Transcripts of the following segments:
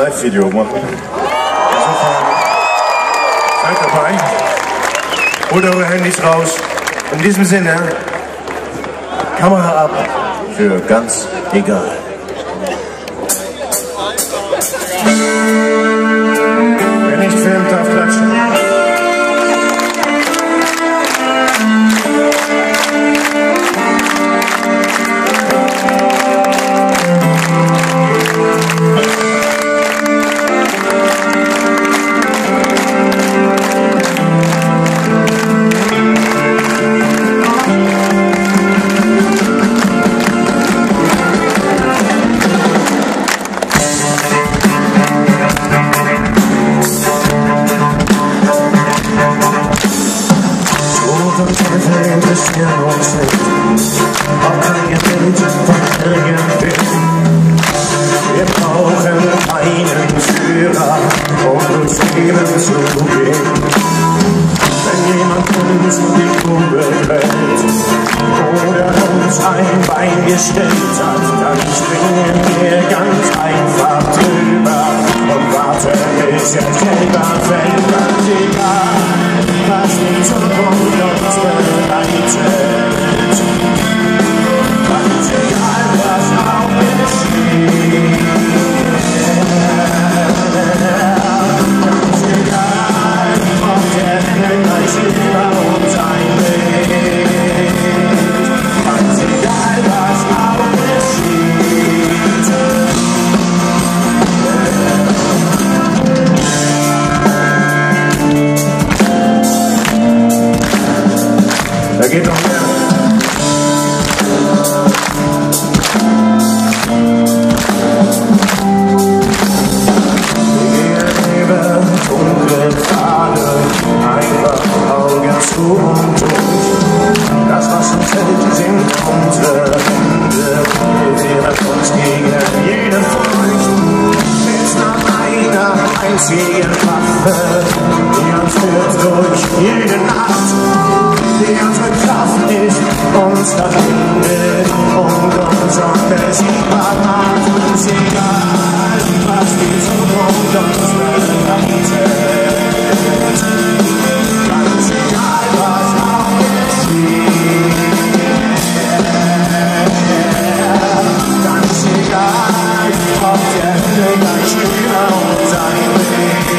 Live-Video machen. Insofern seid dabei. Holt eure Handys raus. In diesem Sinne, Kamera ab für ganz egal. Wer nicht filmt, darf klatschen. Interessieren uns nicht, ob irgendwelche von irgendwem. Wir brauchen einen Führer, um durchs Leben zu gehen. Wenn jemand uns die Grube quält oder uns ein Bein gestellt hat, dann springen wir ganz einfach drüber und warten, bis er selber fällt. Ganz egal, was die Zukunft uns bereitet. Ganz egal, was auch geschieht. Ganz egal, ob der Himmel gleich über uns einbricht. Ganz egal, was auch geschieht. Da geht noch mehr. Wir gehen über dunkle Pfade, einfach Augen zu und durch. Das, was uns hält, sind unsere Hände. Wir wehren uns gegen jede Furcht. Mit nach einer einzigen Waffe, die uns führt durch jede Nacht. Die unsere Kraft ist, uns verbindet und uns unbesiegbar macht. Uns egal, was die Zukunft uns bereitet. Ganz egal, was auch geschieht. Ganz egal, ob der Himmel gleich über uns einbricht.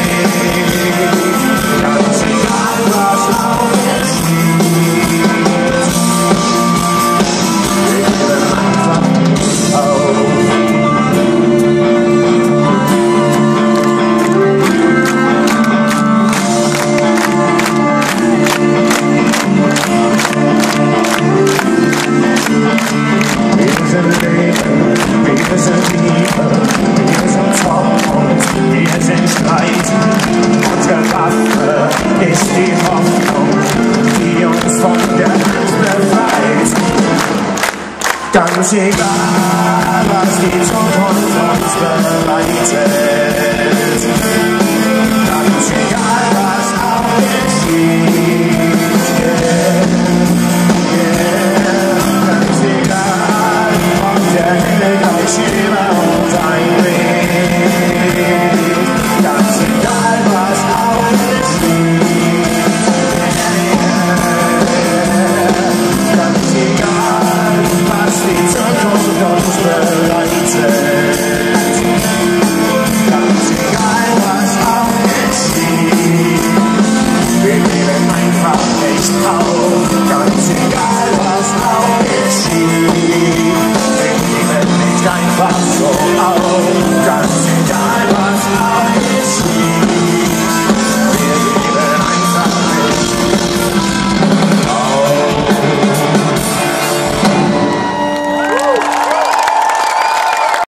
Ganz egal, was auch geschieht. Ganz egal, was die Zukunft uns bringt.